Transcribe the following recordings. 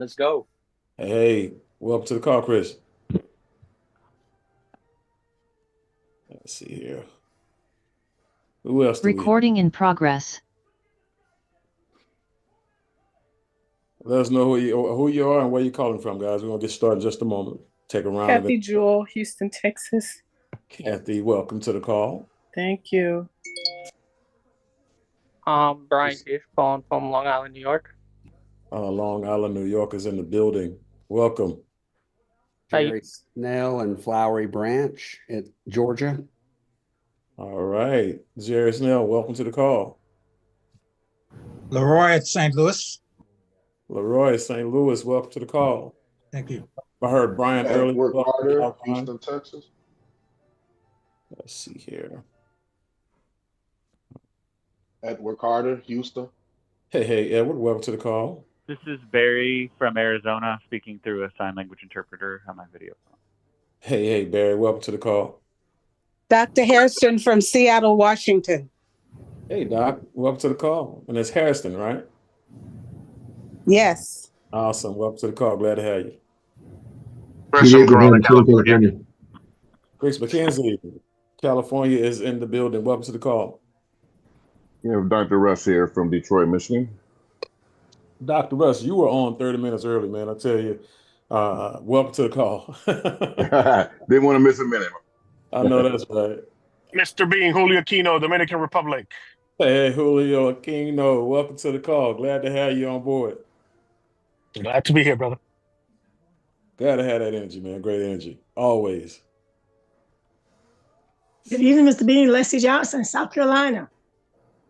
Let's go. Hey, welcome to the call, Chris. Let's see here. Who else do we have? Recording in progress. Let us know who you are and where you're calling from, guys. We're gonna get started in just a moment. Take a round of Kathy it. Jewell, Houston, Texas. Kathy, welcome to the call. Thank you. Brian Gish calling from Long Island, New York. Long Island, New York is in the building. Welcome. Hey, Jerry Snell and Flowery Branch at Georgia. All right. Jerry Snell, welcome to the call. Leroy at St. Louis. Leroy, St. Louis, welcome to the call. Thank you. I heard Brian earlier. Edward Welcome to the Carter, outline. Houston, Texas. Let's see here. Edward Carter, Houston. Hey, Edward, welcome to the call. This is Barry from Arizona speaking through a sign language interpreter on my video phone. Hey, Barry, welcome to the call. Dr. Harrison from Seattle, Washington. Hey, Doc, welcome to the call. And it's Harrison, right? Yes. Awesome. Welcome to the call. Glad to have you. Chris from Corona, California. Chris McKenzie, California is in the building. Welcome to the call. You have Dr. Russ here from Detroit, Michigan. Dr. Russ, you were on 30 minutes early, man. I tell you, welcome to the call. Didn't want to miss a minute. I know that's right. Mr. Bean, Julio Aquino, Dominican Republic. Hey, Julio Aquino, welcome to the call. Glad to have you on board. Glad to be here, brother. Glad to have that energy, man. Great energy. Always. Good evening, Mr. Bean. Leslie Johnson, South Carolina.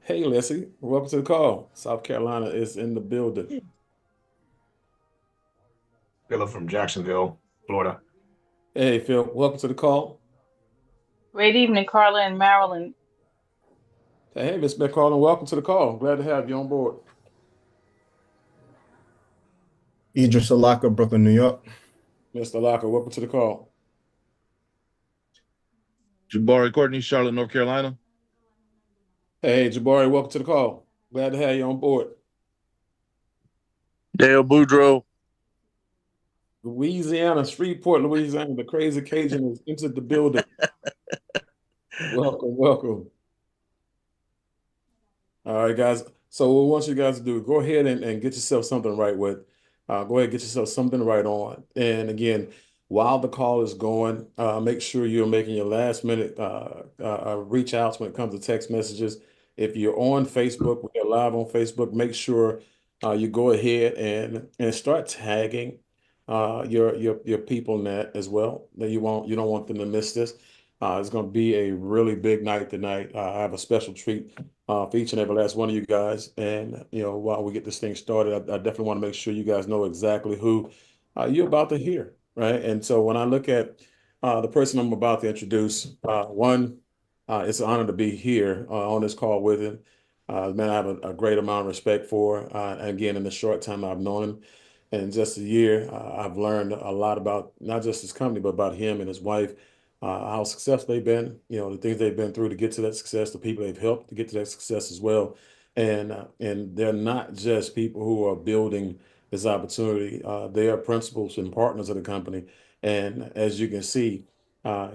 Hey, Leslie, welcome to the call. South Carolina is in the building. Philip from Jacksonville, Florida. Hey, Phil, welcome to the call. Great evening, Carla in Maryland. Hey, Miss McCarlin, welcome to the call. Glad to have you on board. Idris Alaka, Brooklyn, New York. Mr. Locker, welcome to the call. Jabari Courtney, Charlotte, North Carolina. Hey, Jabari, welcome to the call. Glad to have you on board. Dale Boudreaux. Louisiana, Shreveport, Louisiana. The crazy Cajun has entered the building. Welcome. All right, guys. So what I want you guys to do, go ahead and get yourself something right with. Go ahead and get yourself something right on. And again, while the call is going, make sure you're making your last minute reach outs when it comes to text messages. If you're on Facebook, we're live on Facebook, make sure you go ahead and start tagging your people in that as well. That you don't want them to miss this. It's going to be a really big night tonight. I have a special treat for each and every last one of you guys. And while we get this thing started, I definitely want to make sure you guys know exactly who you're about to hear, right? And so when I look at the person I'm about to introduce, one, it's an honor to be here on this call with him. Man, I have a great amount of respect for. Again, in the short time I've known him, in just a year, I've learned a lot about not just his company, but about him and his wife, how successful they've been, the things they've been through to get to that success, the people they've helped to get to that success as well. And they're not just people who are building this opportunity. They are principals and partners of the company. And as you can see,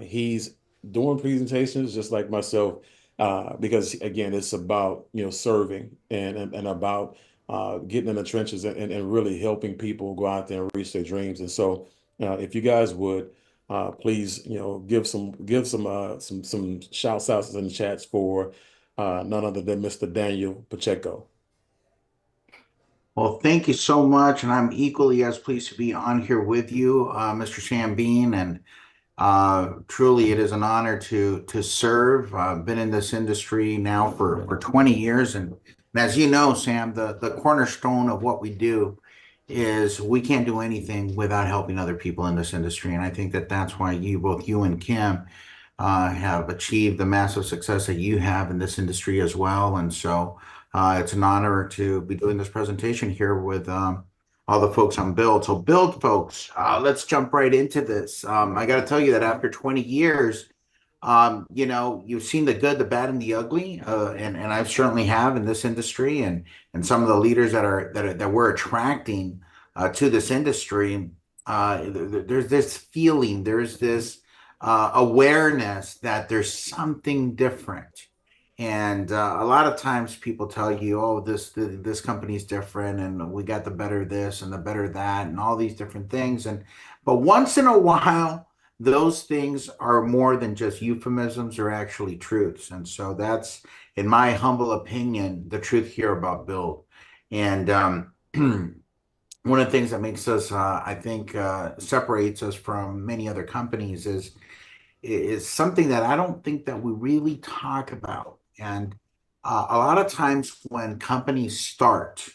he's doing presentations just like myself, because again, it's about serving and about getting in the trenches and really helping people go out there and reach their dreams. And so, if you guys would please, give some shouts outs in the chats for none other than Mr. Daniel Pacheco. Well, thank you so much, and I'm equally as pleased to be on here with you, Mr. Sam Bean, and truly it is an honor to serve. I've been in this industry now for 20 years, and as you know, Sam, the cornerstone of what we do is we can't do anything without helping other people in this industry, and I think that's why both you and Kim, have achieved the massive success that you have in this industry as well. And so it's an honor to be doing this presentation here with all the folks on BYLD. So BYLD folks, let's jump right into this. I got to tell you that after 20 years, you've seen the good, the bad, and the ugly, and I certainly have in this industry, and some of the leaders that we're attracting to this industry, there's this feeling, there's this awareness that there's something different. And a lot of times people tell you, oh, this company's different, and we got the better this and the better that, and all these different things. But once in a while, those things are more than just euphemisms, or actually truths. And so that's, in my humble opinion, the truth here about BYLD. And one of the things that makes us, I think, separates us from many other companies is something that I don't think that we really talk about. And a lot of times when companies start,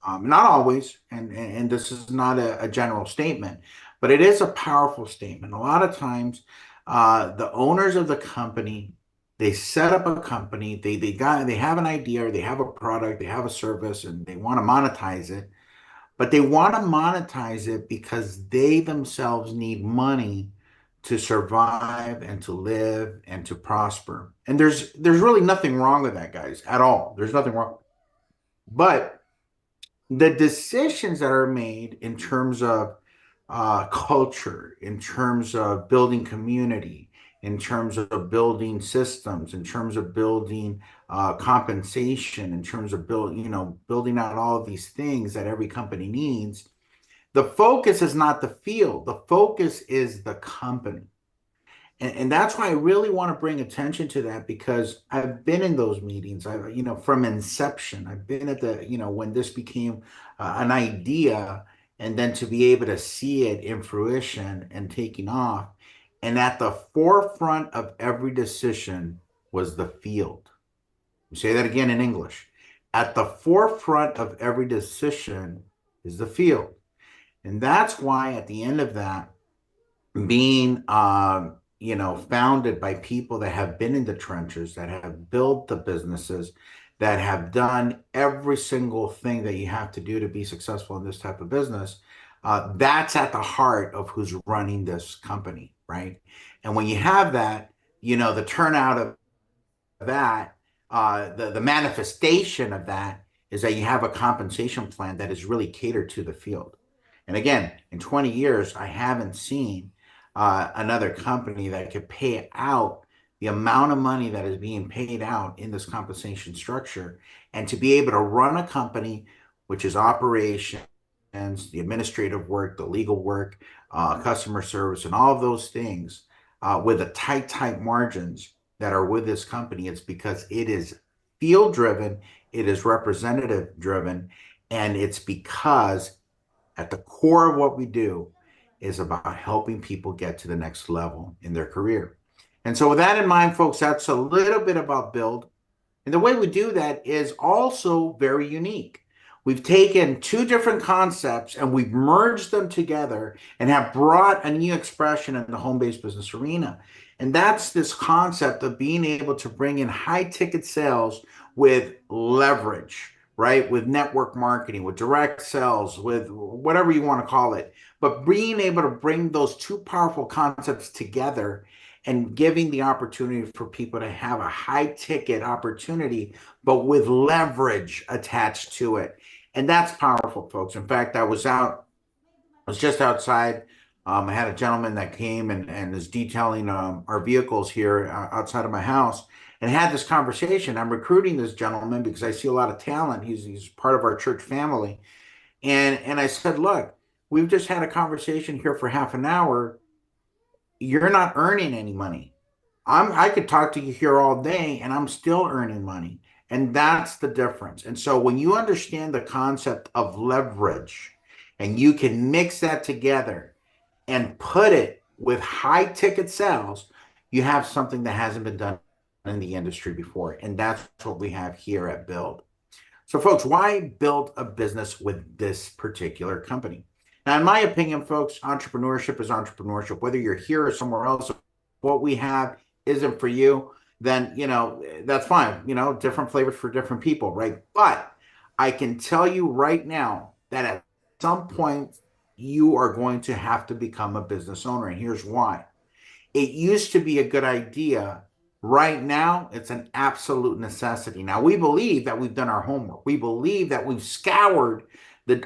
not always, and this is not a general statement, but it is a powerful statement. A lot of times, the owners of the company, they set up a company, they have an idea, or they have a product, they have a service, and they want to monetize it. But they want to monetize it because they themselves need money to survive and to live and to prosper. And there's really nothing wrong with that, guys, at all. There's nothing wrong. But the decisions that are made in terms of culture, in terms of building community, in terms of building systems, in terms of building compensation, in terms of building out all of these things that every company needs, the focus is not the field. The focus is the company. And that's why I really want to bring attention to that, because I've been in those meetings. From inception, I've been at when this became an idea, and then to be able to see it in fruition and taking off. And at the forefront of every decision was the field. Say that again in English. At the forefront of every decision is the field. And that's why at the end of that, being founded by people that have been in the trenches, that have built the businesses, that have done every single thing that you have to do to be successful in this type of business, that's at the heart of who's running this company, right? And when you have that, the turnout of that, the manifestation of that is that you have a compensation plan that is really catered to the field. And again, in 20 years, I haven't seen another company that could pay out the amount of money that is being paid out in this compensation structure, and to be able to run a company, which is operations, the administrative work, the legal work, customer service, and all of those things with the tight margins that are with this company. It's because it is field driven, it is representative driven, and it's because at the core of what we do is about helping people get to the next level in their career. And so with that in mind, folks, that's a little bit about BYLD. And the way we do that is also very unique. We've taken two different concepts and we've merged them together and have brought a new expression in the home-based business arena. And that's this concept of being able to bring in high-ticket sales with leverage, right? With network marketing, with direct sales, with whatever you want to call it. But being able to bring those two powerful concepts together and giving the opportunity for people to have a high-ticket opportunity, but with leverage attached to it. And that's powerful, folks. In fact, I was just outside. I had a gentleman that came and is detailing our vehicles here outside of my house, and had this conversation. I'm recruiting this gentleman because I see a lot of talent. He's part of our church family. And I said, look, we've just had a conversation here for half an hour. You're not earning any money. I could talk to you here all day and I'm still earning money. And that's the difference. And so when you understand the concept of leverage and you can mix that together and put it with high ticket sales, you have something that hasn't been done in the industry before. And that's what we have here at BYLD. So folks, why build a business with this particular company? Now, in my opinion, folks, entrepreneurship is entrepreneurship. Whether you're here or somewhere else, what we have isn't for you, then, that's fine. Different flavors for different people, right? But I can tell you right now that at some point, you are going to have to become a business owner. And here's why. It used to be a good idea. Right now, it's an absolute necessity. Now, we believe that we've done our homework. We believe that we've scoured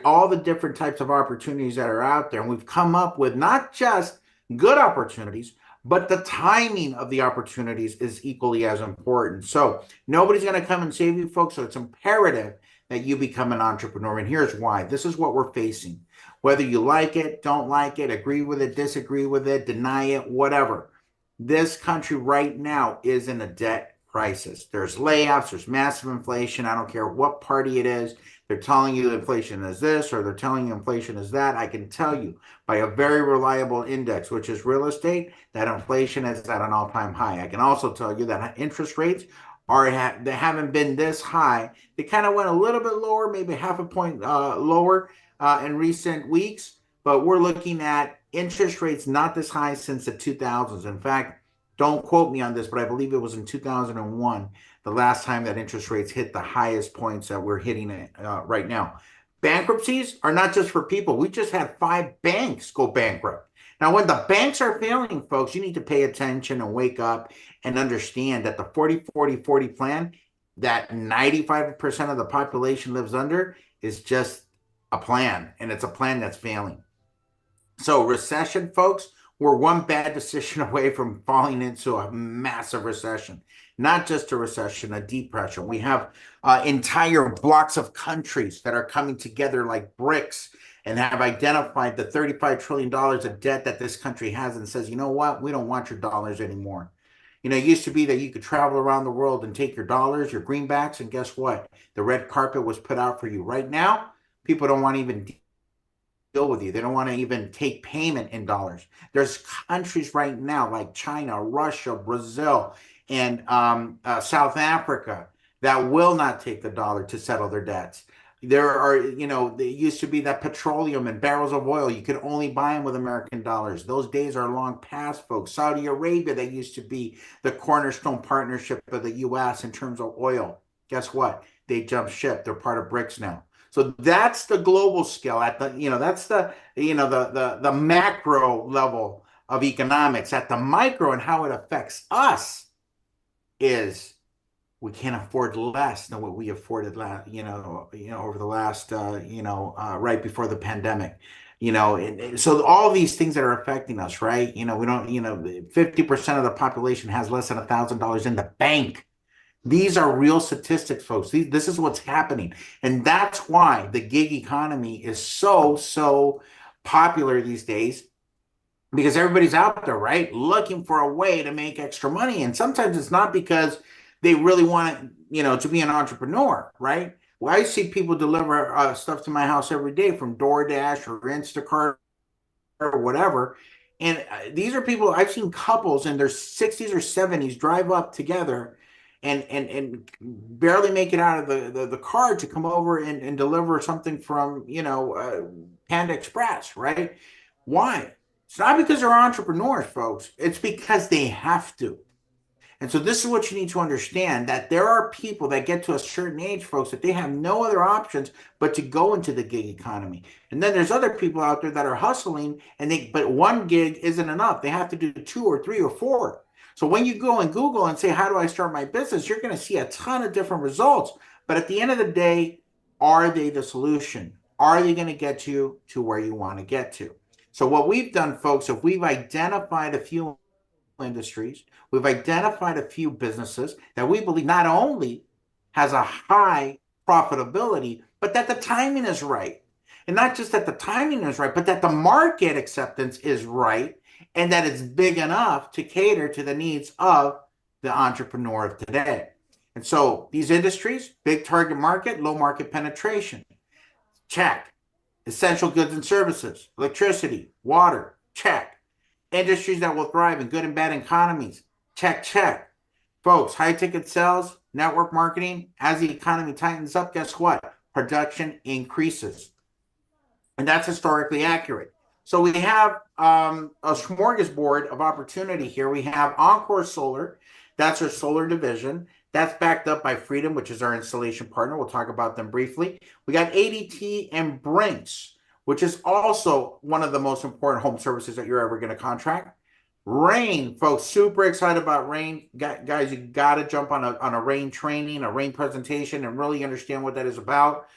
all the different types of opportunities that are out there. And we've come up with not just good opportunities, but the timing of the opportunities is equally as important. So nobody's going to come and save you, folks. So it's imperative that you become an entrepreneur. And here's why. This is what we're facing. Whether you like it, don't like it, agree with it, disagree with it, deny it, whatever. This country right now is in a debt crisis. There's layoffs, there's massive inflation. I don't care what party it is. They're telling you inflation is this, or they're telling you inflation is that. I can tell you by a very reliable index, which is real estate, that inflation is at an all-time high. I can also tell you that interest rates they haven't been this high. They kind of went a little bit lower, maybe half a point lower in recent weeks, but we're looking at interest rates not this high since the 2000s. In fact, don't quote me on this, but I believe it was in 2001, the last time that interest rates hit the highest points that we're hitting right now. Bankruptcies are not just for people. We just had 5 banks go bankrupt. Now, when the banks are failing, folks, you need to pay attention and wake up and understand that the 40-40-40 plan that 95% of the population lives under is just a plan, and it's a plan that's failing. So recession, folks, we're one bad decision away from falling into a massive recession. Not just a recession, a depression. We have entire blocks of countries that are coming together like BRICS and have identified the $35 trillion of debt that this country has and says, you know what, we don't want your dollars anymore. You know, it used to be that you could travel around the world and take your dollars, your greenbacks, and guess what? The red carpet was put out for you. Right now, people don't want to even deal with you. They don't want to even take payment in dollars. There's countries right now like China, Russia, Brazil, and South Africa that will not take the dollar to settle their debts. There are, you know, it used to be that petroleum and barrels of oil, you could only buy them with American dollars. Those days are long past, folks. Saudi Arabia, that used to be the cornerstone partnership of the U.S. in terms of oil. Guess what? They jumped ship. They're part of BRICS now. So that's the global scale. At the, you know, that's the, you know, the macro level of economics. At the micro and how it affects us is we can't afford less than what we afforded over the last right before the pandemic. So all these things that are affecting us, right? We don't, 50% of the population has less than $1,000 in the bank. These are real statistics, folks. This is what's happening. And that's why the gig economy is so popular these days, because everybody's out there, right, looking for a way to make extra money. And sometimes it's not because they really want, to be an entrepreneur, right? Well, I see people deliver stuff to my house every day from DoorDash or Instacart or whatever. And these are people, I've seen couples in their 60s or 70s drive up together and barely make it out of the car to come over and deliver something from, Panda Express, right? Why? It's not because they're entrepreneurs, folks. It's because they have to. And so this is what you need to understand, that there are people that get to a certain age, folks, that they have no other options but to go into the gig economy. And then there's other people out there that are hustling, but one gig isn't enough. They have to do 2 or 3 or 4. So when you go and Google and say, how do I start my business? You're going to see a ton of different results. But at the end of the day, are they the solution? Are they going to get you to where you want to get to? So what we've done, folks, if we've identified a few industries, we've identified a few businesses that we believe not only has a high profitability, but that the timing is right. And not just that the timing is right, but that the market acceptance is right and that it's big enough to cater to the needs of the entrepreneur of today. And so these industries, big target market, low market penetration, check. Essential goods and services, electricity, water, check. Industries that will thrive in good and bad economies, check. Folks, high ticket sales, network marketing, as the economy tightens up, guess what? Production increases. And that's historically accurate. So we have a smorgasbord of opportunity here. We have Encore Solar. That's our solar division. That's backed up by Freedom, which is our installation partner. We'll talk about them briefly. We got ADT and Brinks, which is also one of the most important home services that you're ever going to contract. Rain, folks, super excited about Rain. Guys, you got to jump on a Rain training, a Rain presentation, and really understand what that is about.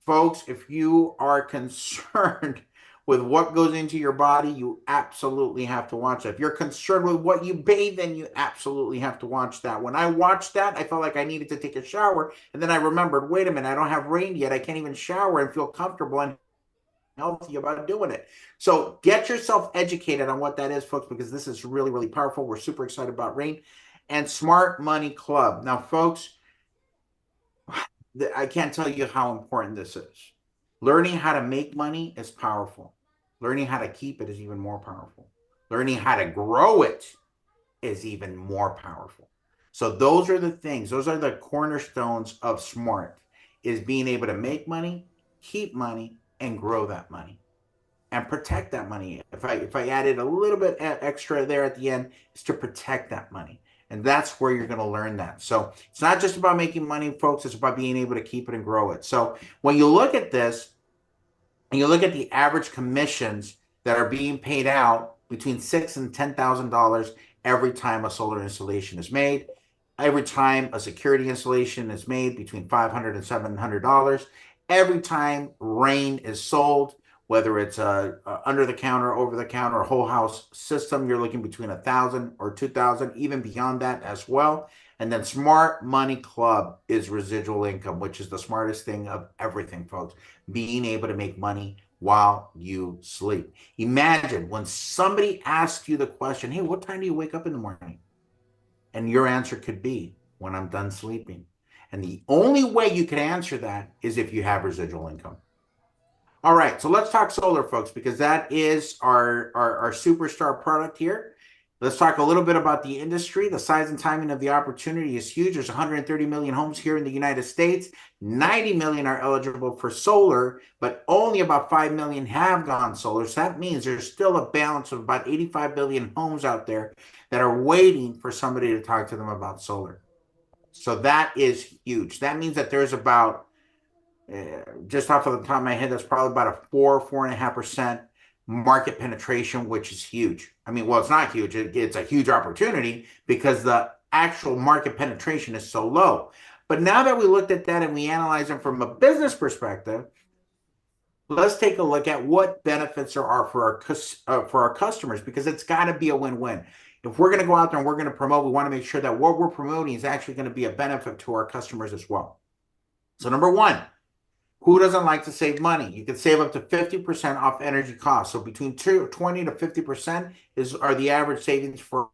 folks, if you are concerned with what goes into your body, you absolutely have to watch that. If you're concerned with what you bathe in, you absolutely have to watch that. When I watched that, I felt like I needed to take a shower. And then I remembered, wait a minute, I don't have rain yet. I can't even shower and feel comfortable and healthy about doing it. So get yourself educated on what that is, folks, because this is really, really powerful. We're super excited about rain. And Smart Money Club. Now, folks, I can't tell you how important this is. Learning how to make money is powerful. Learning how to keep it is even more powerful. Learning how to grow it is even more powerful. So those are the things, those are the cornerstones of smart, is being able to make money, keep money, and grow that money. And protect that money. If I added a little bit extra there at the end, is to protect that money. And that's where you're going to learn that. So it's not just about making money, folks. It's about being able to keep it and grow it. So when you look at this, and you look at the average commissions that are being paid out between $6,000 and $10,000 every time a solar installation is made, every time a security installation is made between $500 and $700, every time rain is sold, whether it's a under the counter, over the counter, whole house system, you're looking between 1,000 or 2,000, even beyond that as well. And then Smart Money Club is residual income, which is the smartest thing of everything, folks. Being able to make money while you sleep. Imagine when somebody asks you the question, hey, what time do you wake up in the morning? And your answer could be, when I'm done sleeping. And the only way you can answer that is if you have residual income. All right, so let's talk solar, folks, because that is our superstar product here. Let's talk a little bit about the industry. The size and timing of the opportunity is huge. There's 130 million homes here in the United States. 90 million are eligible for solar, but only about 5 million have gone solar. So that means there's still a balance of about 85 million homes out there that are waiting for somebody to talk to them about solar. So that is huge. That means that there's about, just off of the top of my head, that's probably about a 4.5% market penetration, which is huge. I mean, well, it's not huge. It's a huge opportunity because the actual market penetration is so low. But now that we looked at that and we analyze it from a business perspective, let's take a look at what benefits there are for our customers, because it's got to be a win-win. If we're going to go out there and we're going to promote, we want to make sure that what we're promoting is actually going to be a benefit to our customers as well. So number one, who doesn't like to save money? You can save up to 50% off energy costs. So between 20 to 50% are the average savings for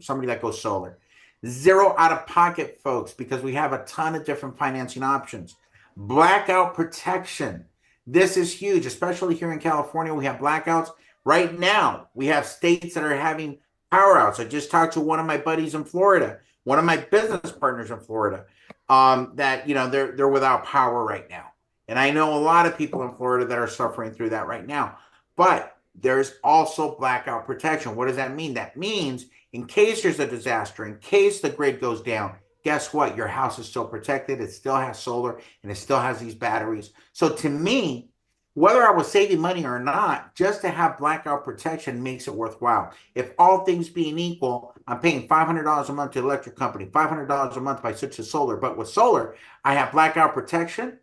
somebody that goes solar. Zero out of pocket, folks, because we have a ton of different financing options. Blackout protection. This is huge, especially here in California. We have blackouts. Right now, we have states that are having power outs. I just talked to one of my buddies in Florida, one of my business partners in Florida, that, you know, they're without power right now. And I know a lot of people in Florida that are suffering through that right now. But there's also blackout protection. What does that mean? That means in case there's a disaster, in case the grid goes down, guess what? Your house is still protected. It still has solar and it still has these batteries. So to me, whether I was saving money or not, just to have blackout protection makes it worthwhile. If all things being equal, I'm paying $500 a month to the electric company, $500 a month if I switch to solar. But with solar, I have blackout protection.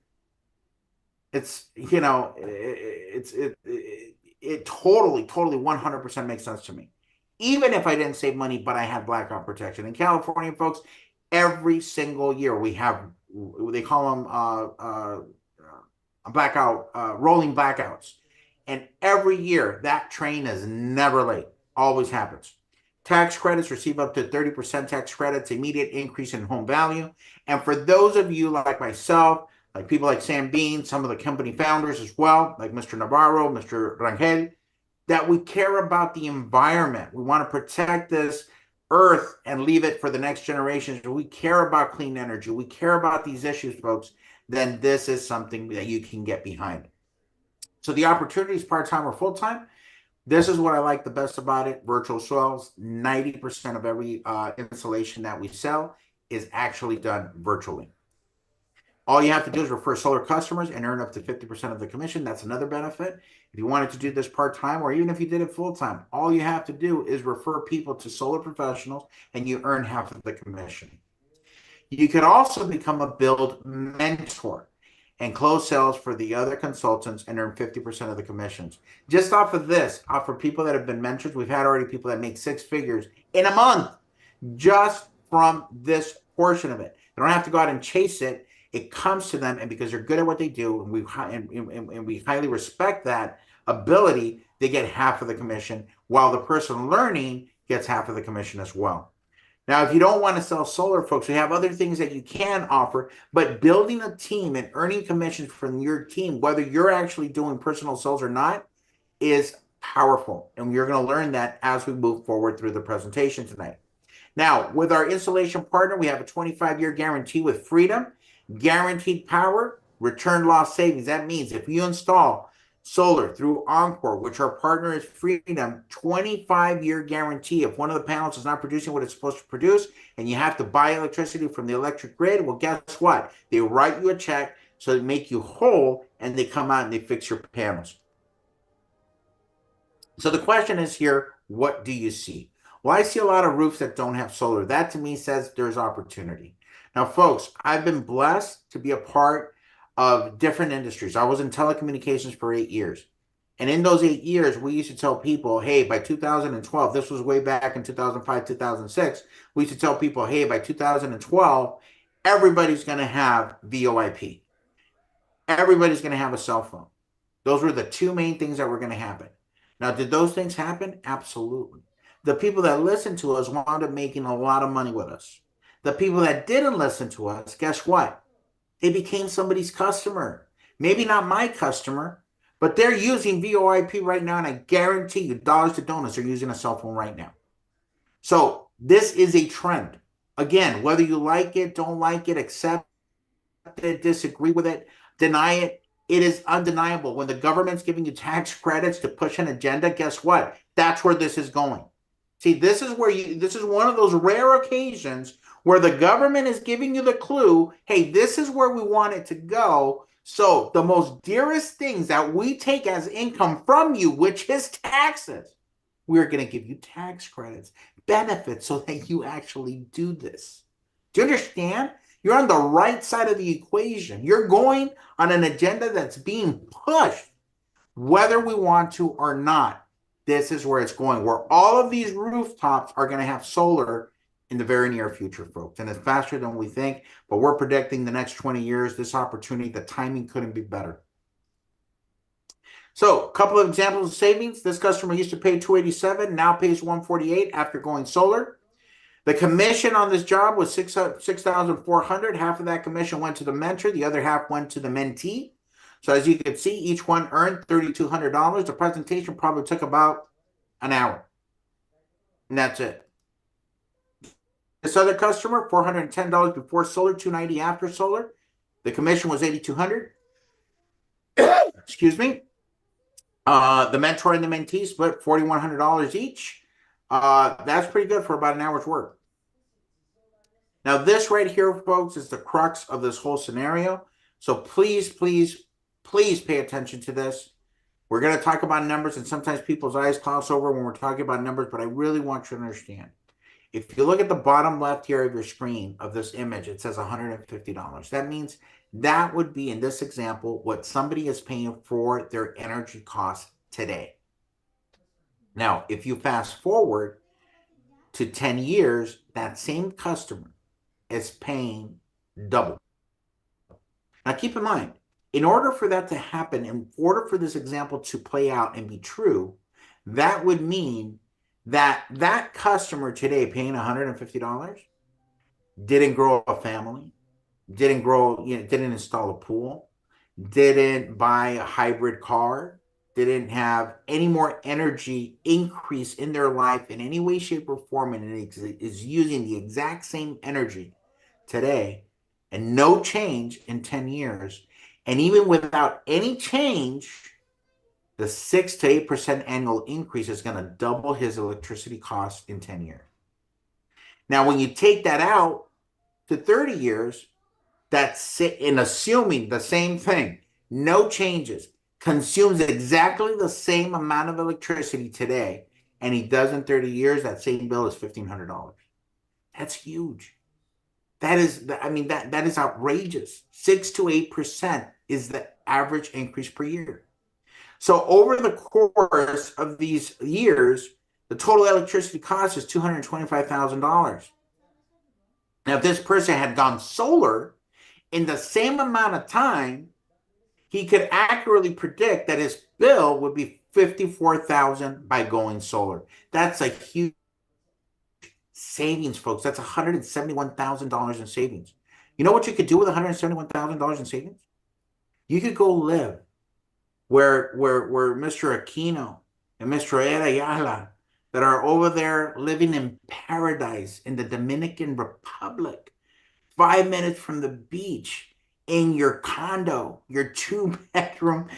It's, you know, it totally 100% makes sense to me. Even if I didn't save money, but I had blackout protection. In California, folks, every single year we have, they call them rolling blackouts. And every year that train is never late, always happens. Tax credits, receive up to 30% tax credits, immediate increase in home value. And for those of you like myself, like people like Sam Bean, some of the company founders as well, like Mr. Navarro, Mr. Rangel, that we care about the environment. We want to protect this earth and leave it for the next generations. We care about clean energy. We care about these issues, folks. Then this is something that you can get behind. So the opportunity is part-time or full-time. This is what I like the best about it. Virtual sales, 90% of every installation that we sell is actually done virtually. All you have to do is refer solar customers and earn up to 50% of the commission. That's another benefit. If you wanted to do this part-time, or even if you did it full-time, all you have to do is refer people to solar professionals and you earn half of the commission. You could also become a BYLD mentor. and close sales for the other consultants and earn 50% of the commissions. Just off of this, for people that have been mentors, we've had already people that make 6 figures in a month just from this portion of it. They don't have to go out and chase it. It comes to them, and because they're good at what they do, and we highly respect that ability, they get half of the commission, while the person learning gets half of the commission as well. Now, if you don't want to sell solar, folks, we have other things that you can offer, but building a team and earning commissions from your team, whether you're actually doing personal sales or not, is powerful. And you're going to learn that as we move forward through the presentation tonight. Now, with our installation partner, we have a 25-year guarantee with Freedom, guaranteed power, return loss savings. That means if you install solar through Encore, which our partner is Freedom, 25-year guarantee. If one of the panels is not producing what it's supposed to produce and you have to buy electricity from the electric grid, well, guess what? They write you a check so they make you whole, and they come out and they fix your panels. So the question is here, what do you see? Well, I see a lot of roofs that don't have solar. That to me says there's opportunity. Now, folks, I've been blessed to be a part of different industries. I was in telecommunications for 8 years. And in those 8 years, we used to tell people, hey, by 2012, this was way back in 2005, 2006, we used to tell people, hey, by 2012, everybody's going to have VoIP. Everybody's going to have a cell phone. Those were the 2 main things that were going to happen. Now, did those things happen? Absolutely. The people that listened to us wound up making a lot of money with us. The people that didn't listen to us, guess what? They became somebody's customer. Maybe not my customer, but they're using VoIP right now, and I guarantee you, dollars to donuts, are using a cell phone right now. So this is a trend. Again, whether you like it, don't like it, accept it, disagree with it, deny it, it is undeniable. When the government's giving you tax credits to push an agenda, guess what? That's where this is going. See, this is one of those rare occasions where the government is giving you the clue, hey, this is where we want it to go. So the most dearest things that we take as income from you, which is taxes, we're going to give you tax credits, benefits, so that you actually do this. Do you understand? You're on the right side of the equation. You're going on an agenda that's being pushed, whether we want to or not. This is where it's going, where all of these rooftops are going to have solar in the very near future, folks. And it's faster than we think, but we're predicting the next 20 years, this opportunity, the timing couldn't be better. So a couple of examples of savings. This customer used to pay $287, now pays $148 after going solar. The commission on this job was $6,400. Half of that commission went to the mentor. The other half went to the mentee. So as you can see, each one earned $3,200. The presentation probably took about an hour. And that's it. This other customer, $410 before solar, $290 after solar. The commission was $8,200. Excuse me. The mentor and the mentee split $4,100 each. That's pretty good for about an hour's work. Now, this right here, folks, is the crux of this whole scenario. So please, please, please pay attention to this. We're going to talk about numbers, and sometimes people's eyes gloss over when we're talking about numbers, but I really want you to understand. If you look at the bottom left here of your screen of this image, it says $150. That means that would be, in this example, what somebody is paying for their energy costs today. Now, if you fast forward to 10 years, that same customer is paying double. Now, keep in mind, in order for that to happen, in order for this example to play out and be true, that would mean that that customer today paying $150 didn't grow a family, didn't install a pool, didn't buy a hybrid car, didn't have any more energy increase in their life in any way, shape, or form, and is using the exact same energy today and no change in 10 years. And even without any change, the 6 to 8% annual increase is going to double his electricity costs in 10 years. Now, when you take that out to 30 years, that's in assuming the same thing, no changes, consumes exactly the same amount of electricity today, and he does in 30 years, that same bill is $1,500. That's huge. That is, I mean, that is outrageous. 6 to 8% is the average increase per year. So over the course of these years, the total electricity cost is $225,000. Now, if this person had gone solar in the same amount of time, he could accurately predict that his bill would be $54,000 by going solar. That's a huge savings, folks. That's $171,000 in savings. You know what you could do with $171,000 in savings? You could go live where Mr. Aquino and Mr. Ayala that are over there living in paradise in the Dominican Republic, 5 minutes from the beach, in your condo, your two bathroom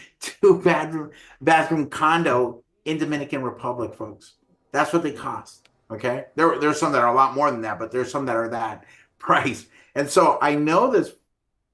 condo in Dominican Republic, folks. That's what they cost. Okay. There's some that are a lot more than that, but there's some that are that price. And so I know this,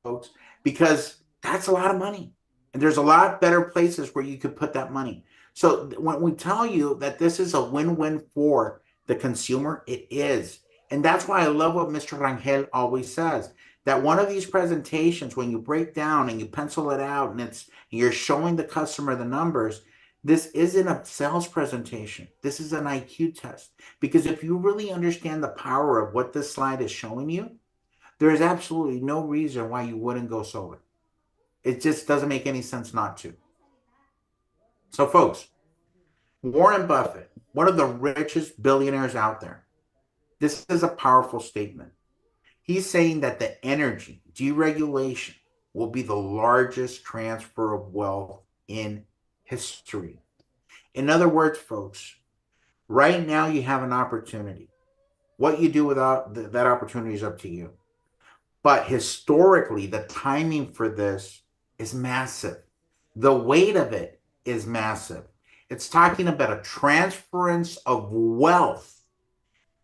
folks, because that's a lot of money. And there's a lot better places where you could put that money. So when we tell you that this is a win-win for the consumer, it is. And that's why I love what Mr. Rangel always says, that one of these presentations, when you break down and you pencil it out and you're showing the customer the numbers, this isn't a sales presentation. This is an IQ test. Because if you really understand the power of what this slide is showing you, there is absolutely no reason why you wouldn't go solar. It just doesn't make any sense not to. So, folks, Warren Buffett, one of the richest billionaires out there, this is a powerful statement. He's saying that the energy deregulation will be the largest transfer of wealth in history. In other words, folks, right now you have an opportunity. What you do without that opportunity is up to you. But historically, the timing for this is massive. The weight of it is massive. It's talking about a transference of wealth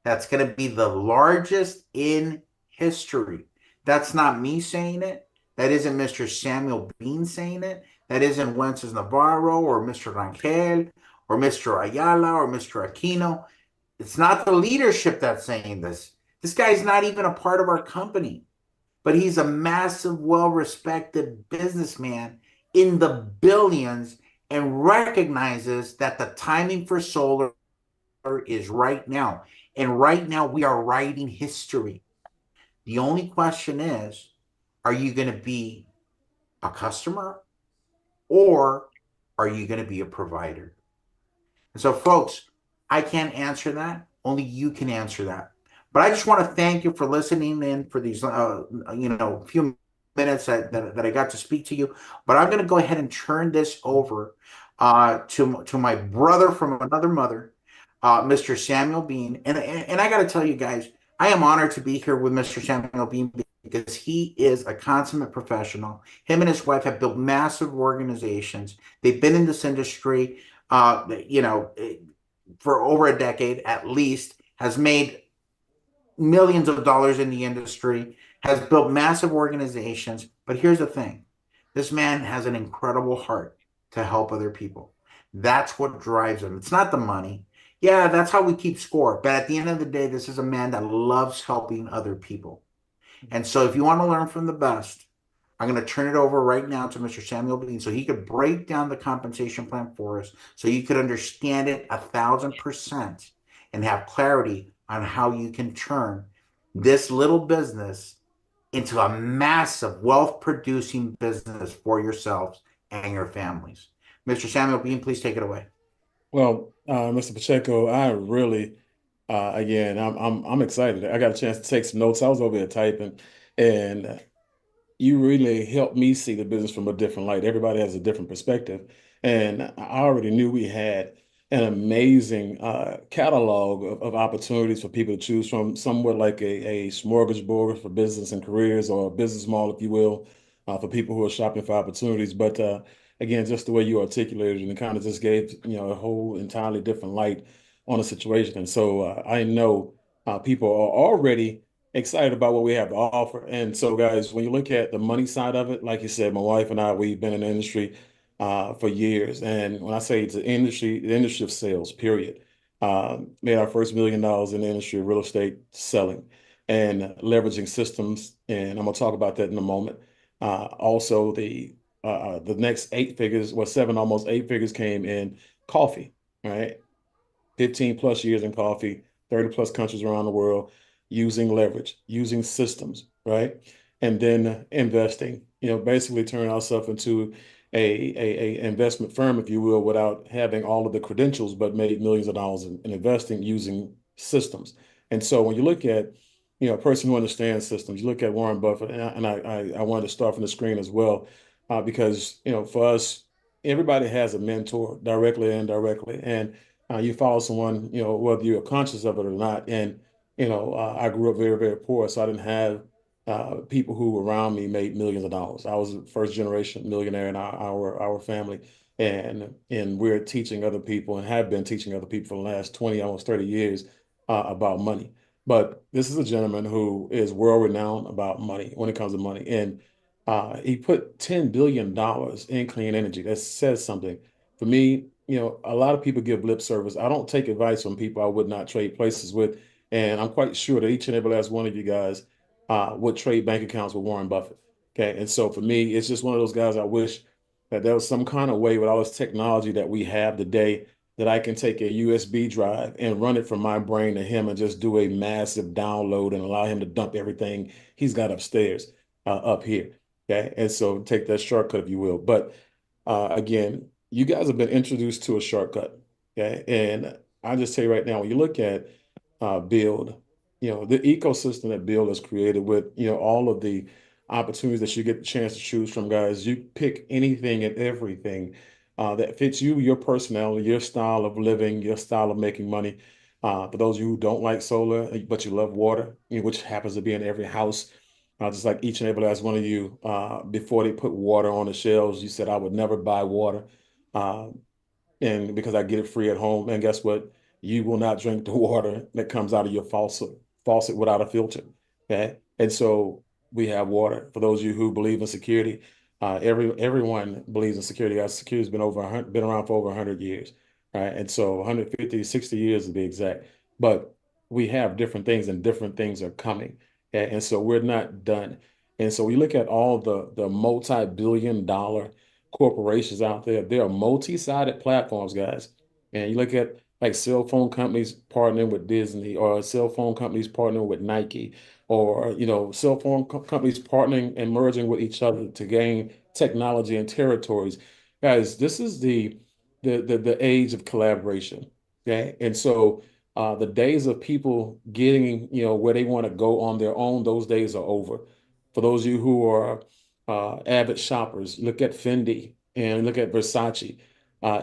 that's going to be the largest in history. That's not me saying it. That isn't Mr. Samuel Bean saying it. That isn't Wences Navarro or Mr. Rangel or Mr. Ayala or Mr. Aquino. It's not the leadership that's saying this. This guy's not even a part of our company, but he's a massive, well-respected businessman in the billions and recognizes that the timing for solar is right now. And right now we are writing history. The only question is, are you going to be a customer or are you going to be a provider? And so, folks, I can't answer that. Only you can answer that. But I just want to thank you for listening in for these, few minutes that I got to speak to you. But I'm going to go ahead and turn this over to my brother from another mother, Mr. Samuel Bean. And I got to tell you guys, I am honored to be here with Mr. Samuel Bean because he is a consummate professional. Him and his wife have built massive organizations. They've been in this industry, for over a decade at least, has made millions of dollars in the industry, has built massive organizations. But here's the thing. This man has an incredible heart to help other people. That's what drives him. It's not the money. Yeah, that's how we keep score. But at the end of the day, this is a man that loves helping other people. And so if you want to learn from the best, I'm going to turn it over right now to Mr. Samuel Bean so he could break down the compensation plan for us so you could understand it 1,000% and have clarity on how you can turn this little business into a massive wealth-producing business for yourselves and your families. Mr. Samuel Bean, please take it away. Well, Mr. Pacheco, I really, again, I'm excited. I got a chance to take some notes. I was over here typing, and you really helped me see the business from a different light. Everybody has a different perspective, and I already knew we had an amazing catalog of opportunities for people to choose from, somewhat like a smorgasbord for business and careers, or a business mall, if you will, for people who are shopping for opportunities. But again, just the way you articulated and it kind of just gave a whole entirely different light on the situation. And so I know people are already excited about what we have to offer. And so, guys, when you look at the money side of it, like you said, my wife and I, we've been in the industry for years. And when I say it's the industry of sales, period. Made our first $1 million in the industry of real estate selling. and leveraging systems. And I'm going to talk about that in a moment. Also, the next 8 figures, well, seven, almost 8 figures came in coffee, right? 15 plus years in coffee, 30 plus countries around the world, using leverage, using systems, right? And then investing, basically turning ourselves into a investment firm, if you will, without having all of the credentials, but made millions of dollars in investing using systems. And so when you look at, a person who understands systems, you look at Warren Buffett, and I wanted to start from the screen as well, because, for us, everybody has a mentor directly and indirectly. And you follow someone, whether you're conscious of it or not. And, I grew up very, very poor, so I didn't have people who around me made millions of dollars. I was a first generation millionaire in our family. And we're teaching other people and have been teaching other people for the last 20, almost 30 years about money. But this is a gentleman who is world renowned about money when it comes to money. And he put $10 billion in clean energy. That says something. For me, a lot of people give lip service. I don't take advice from people I would not trade places with. And I'm quite sure that each and every last one of you guys would trade bank accounts with Warren Buffett. Okay. And so for me, it's just one of those guys I wish that there was some kind of way with all this technology that we have today that I can take a USB drive and run it from my brain to him and just do a massive download and allow him to dump everything he's got upstairs up here. Okay. And so take that shortcut, if you will. But again, you guys have been introduced to a shortcut. Okay. And I'll just tell you right now, when you look at BYLD, the ecosystem that BYLD has created with, all of the opportunities that you get the chance to choose from, guys, you pick anything and everything that fits you, your personality, your style of living, your style of making money. For those of you who don't like solar, but you love water, which happens to be in every house, just like each and every last one of you, before they put water on the shelves, you said, I would never buy water. And because I get it free at home. And guess what? You will not drink the water that comes out of your faucet without a filter. Okay. And so we have water. For those of you who believe in security, everyone believes in security. Our security has been around for over 100 years. Right. And so 150, 60 years to be exact. But we have different things and different things are coming. Okay? And so we're not done. And so we look at all the multi-billion-dollar corporations out there. They are multi-sided platforms, guys. And you look at like cell phone companies partnering with Disney, or cell phone companies partnering with Nike, or cell phone companies partnering and merging with each other to gain technology and territories. Guys, this is the age of collaboration. Okay. And so the days of people getting, where they want to go on their own, those days are over. For those of you who are avid shoppers, look at Fendi and look at Versace.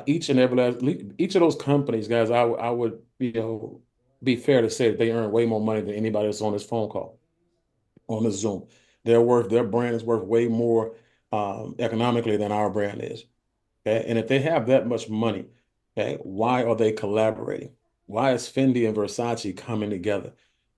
Each of those companies, guys, I would be fair to say that they earn way more money than anybody that's on this phone call, on this Zoom. Their brand is worth way more economically than our brand is. Okay? And if they have that much money, okay, why are they collaborating? Why is Fendi and Versace coming together?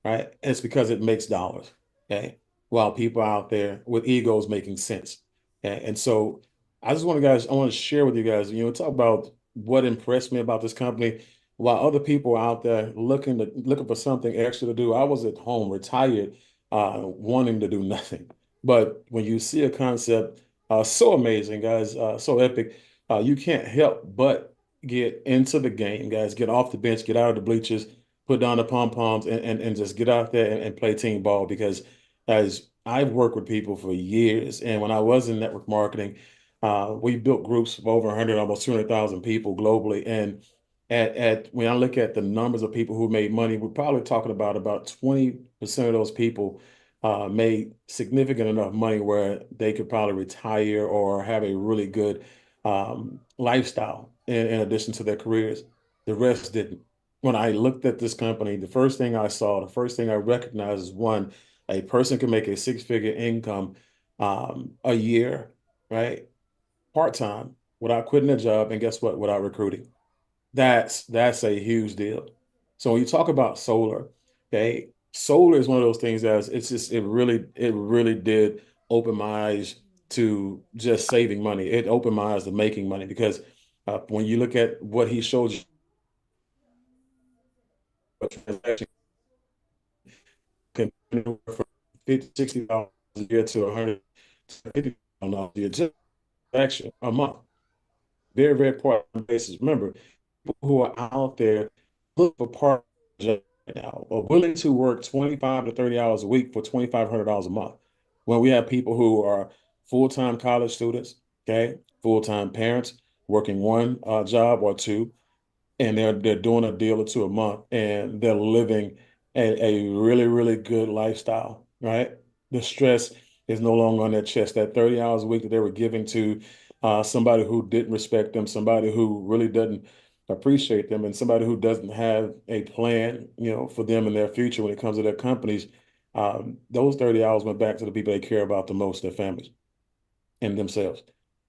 Right? It's because it makes dollars. Okay. While people out there with egos making sense. Okay. And so I want to share with you guys, talk about what impressed me about this company. While other people are out there looking for something extra to do, I was at home, retired, wanting to do nothing. But when you see a concept so amazing, guys, so epic, you can't help but get into the game, guys. Get off the bench, get out of the bleachers, put down the pom-poms, and just get out there and play team ball. Because as I've worked with people for years, and when I was in network marketing, we built groups of over 100, almost 200,000 people globally. And when I look at the numbers of people who made money, we're probably talking about 20% of those people made significant enough money where they could probably retire or have a really good lifestyle in addition to their careers. The rest didn't. When I looked at this company, the first thing I recognized is, one, a person can make a six-figure income a year, right? Part-time, without quitting a job, and guess what? Without recruiting. That's a huge deal. So when you talk about solar, okay, solar is one of those things that it really did open my eyes to just saving money. It opened my eyes to making money because when you look at what he showed you, a transaction can anywhere from $50, $60 a year to $150 a year, just action a month. Very, very important basis. Remember, people who are out there look for part right now are willing to work 25 to 30 hours a week for $2,500 a month. When we have people who are full-time college students, okay, full-time parents working one job or two, and they're doing a deal or two a month, and they're living a really, really good lifestyle, right? The stress is no longer on their chest. That 30 hours a week that they were giving to somebody who didn't respect them, somebody who really doesn't appreciate them, and somebody who doesn't have a plan, for them in their future when it comes to their companies. Those 30 hours went back to the people they care about the most, their families and themselves.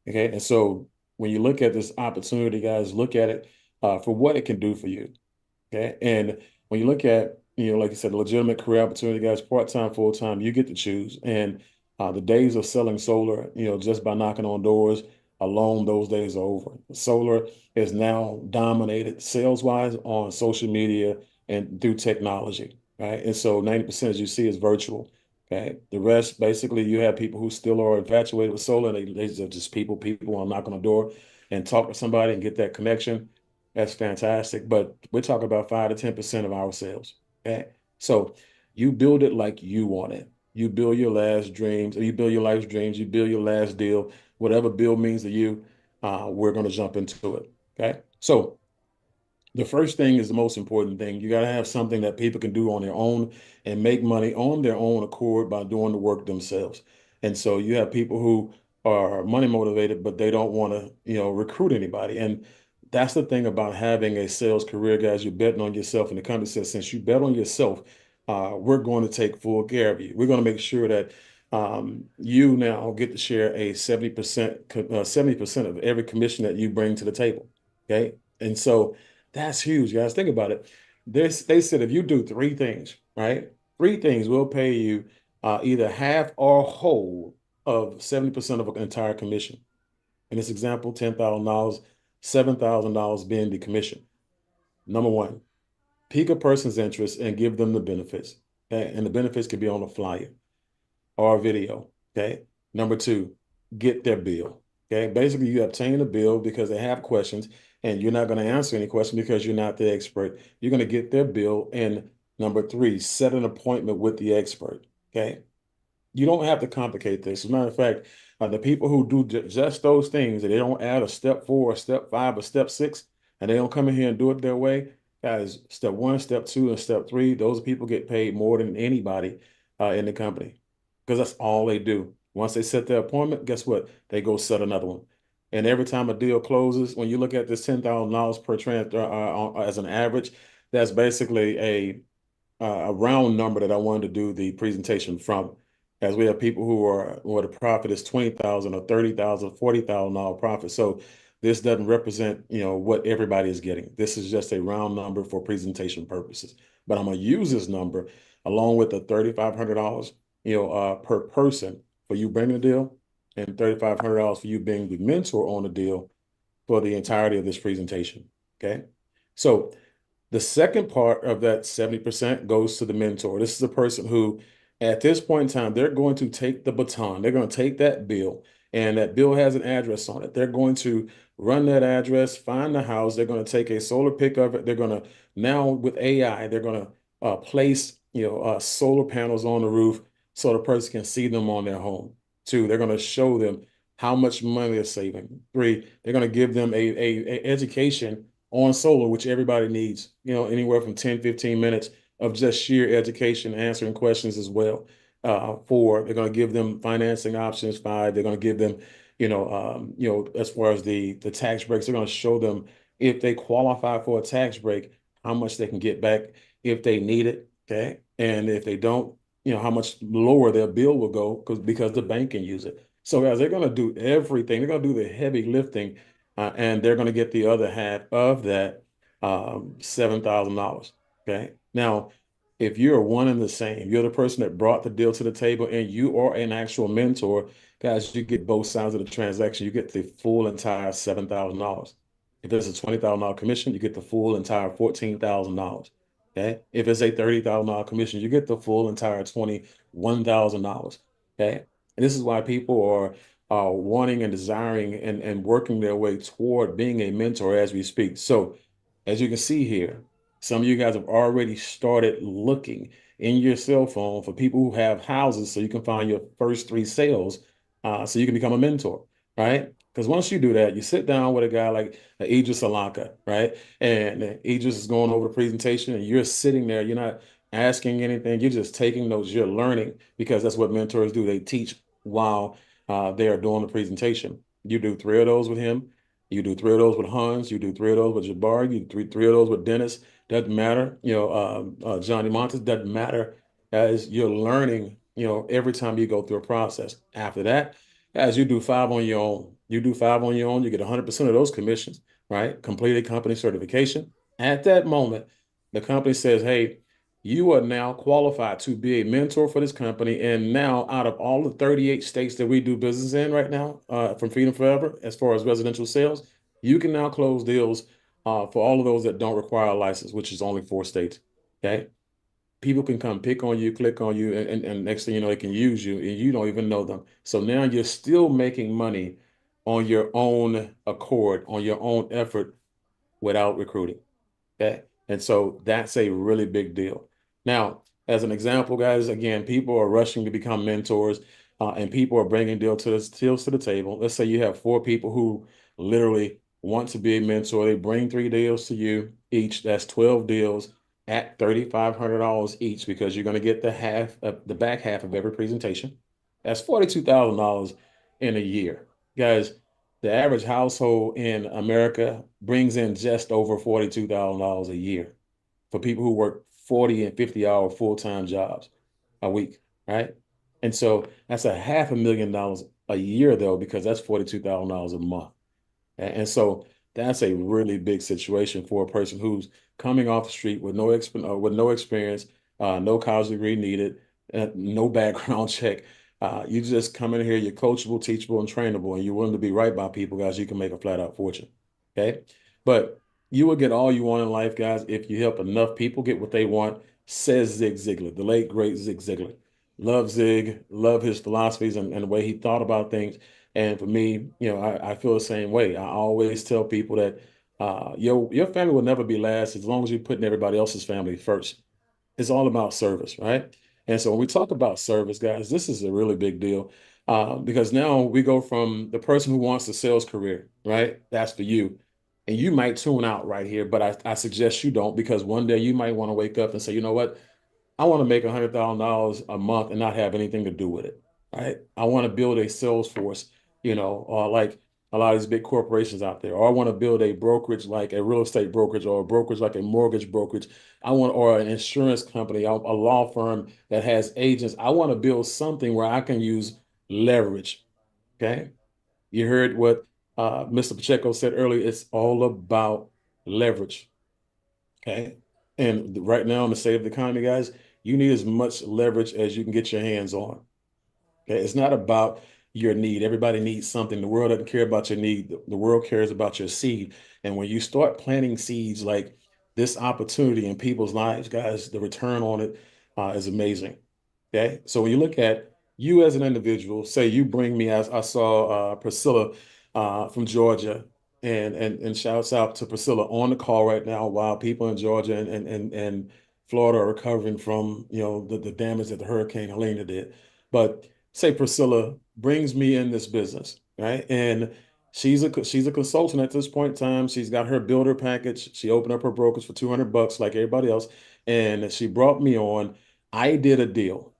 Okay. And so when you look at this opportunity, guys, look at it for what it can do for you. Okay. And when you look at, like you said, legitimate career opportunity, guys, part-time, full-time, you get to choose. And the days of selling solar, just by knocking on doors alone, those days are over. Solar is now dominated sales-wise on social media and through technology, right? And so 90%, as you see, is virtual. Okay. The rest, basically, you have people who still are infatuated with solar, and they're just people want to knock on the door and talk to somebody and get that connection. That's fantastic. But we're talking about 5 to 10% of our sales. Okay. So you build it like you want it. You build your last dreams, or you build your life's dreams, you build your last deal, whatever build means to you, we're going to jump into it. Okay. So the first thing is the most important thing. You got to have something that people can do on their own and make money on their own accord by doing the work themselves. And so you have people who are money motivated, but they don't want to, recruit anybody. And that's the thing about having a sales career, guys. You're betting on yourself. And the company says, since you bet on yourself, we're going to take full care of you. We're going to make sure that you now get to share a 70% of every commission that you bring to the table. Okay. And so that's huge, guys. Think about it. They said if you do three things, right? Three things will pay you either half or whole of 70% of an entire commission. In this example, $10,000, $7,000 being the commission. Number one, pique a person's interest and give them the benefits. Okay? And the benefits could be on a flyer or a video. Okay. Number two, get their bill. Okay. Basically, you obtain a bill because they have questions, and you're not going to answer any question because you're not the expert. You're going to get their bill. And number three, set an appointment with the expert. Okay. You don't have to complicate this. As a matter of fact, the people who do just those things, and they don't add a step 4, a step 5, a step 6, and they don't come in here and do it their way, guys, step 1, step 2, and step 3, those people get paid more than anybody in the company, because that's all they do. Once they set their appointment, guess what? They go set another one. And every time a deal closes, when you look at this $10,000 per transfer as an average, that's basically a round number that I wanted to do the presentation from, as we have people where the profit is 20,000 or 30,000, $40,000 profit. So this doesn't represent, what everybody is getting. This is just a round number for presentation purposes. But I'm going to use this number along with the $3,500, per person for you bringing the deal, and $3,500 for you being the mentor on the deal for the entirety of this presentation. Okay. So the second part of that 70% goes to the mentor. This is a person who, at this point in time, they're going to take the baton. They're going to take that bill, and that bill has an address on it. They're going to run that address, find the house. They're going to take a solar pic of it. They're going to, now with AI, they're going to place, solar panels on the roof so the person can see them on their home. 2, they're going to show them how much money they're saving. 3, they're going to give them a education on solar, which everybody needs, anywhere from 10, 15 minutes of just sheer education, answering questions as well. 4, they're going to give them financing options. 5, they're going to give them, as far as the tax breaks, they're going to show them if they qualify for a tax break, how much they can get back if they need it. Okay. And if they don't, how much lower their bill will go because the bank can use it. So guys, they're going to do everything. They're going to do the heavy lifting, and they're going to get the other half of that $7,000. Okay. Now, if you're one and the same, you're the person that brought the deal to the table, and you are an actual mentor, guys, you get both sides of the transaction. You get the full entire $7,000. If there's a $20,000 commission, you get the full entire $14,000. Okay. If it's a $30,000 commission, you get the full entire $21,000. Okay. And this is why people are wanting and desiring and working their way toward being a mentor as we speak. So as you can see here, some of you guys have already started looking in your cell phone for people who have houses so you can find your first 3 sales so you can become a mentor, right? Because once you do that, you sit down with a guy like Idris Alaka, right? And Idris is going over the presentation and you're sitting there, you're not asking anything, you're just taking notes, you're learning because that's what mentors do. They teach while they are doing the presentation. You do 3 of those with him. You do 3 of those with Hans. You do 3 of those with Jabbar. You do three of those with Dennis. Doesn't matter. Johnny Montes, doesn't matter, as you're learning, every time you go through a process. After that, as you do 5 on your own, you get 100% of those commissions, right? Completed company certification. At that moment, the company says, hey, you are now qualified to be a mentor for this company. And now, out of all the 38 states that we do business in right now, from Freedom Forever, as far as residential sales, you can now close deals for all of those that don't require a license, which is only 4 states. Okay. People can come pick on you, click on you, and next thing you know, they can use you and you don't even know them. So now you're still making money on your own accord, on your own effort without recruiting. Okay. And so that's a really big deal. Now, as an example, guys, again, people are rushing to become mentors and people are bringing deals to the table. Let's say you have 4 people who literally want to be a mentor. They bring 3 deals to you each. That's 12 deals at $3,500 each because you're going to get the back half of every presentation. That's $42,000 in a year. Guys, the average household in America brings in just over $42,000 a year for people who work 40 and 50-hour full-time jobs a week, right? And so that's a $500,000 a year, though, because that's $42,000 a month. And so that's a really big situation for a person who's coming off the street with no experience, no college degree needed, no background check. You just come in here, you're coachable, teachable, and trainable, and you're willing to be right by people, guys. You can make a flat out fortune. Okay. But you will get all you want in life, guys, if you help enough people get what they want, says Zig Ziglar, the late, great Zig Ziglar. Love Zig, love his philosophies and the way he thought about things. And for me, I feel the same way. I always tell people that your family will never be last as long as you're putting everybody else's family first. It's all about service, right? And so when we talk about service, guys, this is a really big deal because now we go from the person who wants a sales career, right? That's for you. And you might tune out right here, but I suggest you don't because one day you might want to wake up and say, you know what? I want to make $100,000 a month and not have anything to do with it, right? I want to build a sales force, or like a lot of these big corporations out there, or I want to build a brokerage like a real estate brokerage or a brokerage like a mortgage brokerage. or an insurance company, a law firm that has agents. I want to build something where I can use leverage. Okay. You heard what Mr. Pacheco said earlier. It's all about leverage. Okay. And right now in the state of the economy, guys, you need as much leverage as you can get your hands on. Okay. It's not about your need. Everybody needs something. The world doesn't care about your need. The world cares about your seed. And when you start planting seeds like this opportunity in people's lives, guys, the return on it is amazing. Okay. So when you look at you as an individual, say you bring me, as I saw Priscilla from Georgia, and shouts out to Priscilla on the call right now while people in Georgia and Florida are recovering from the damage that the Hurricane Helena did. But say Priscilla brings me in this business, right? And she's a consultant at this point in time. She's got her builder package. She opened up her brokerage for $200 like everybody else, and she brought me on. I did a deal.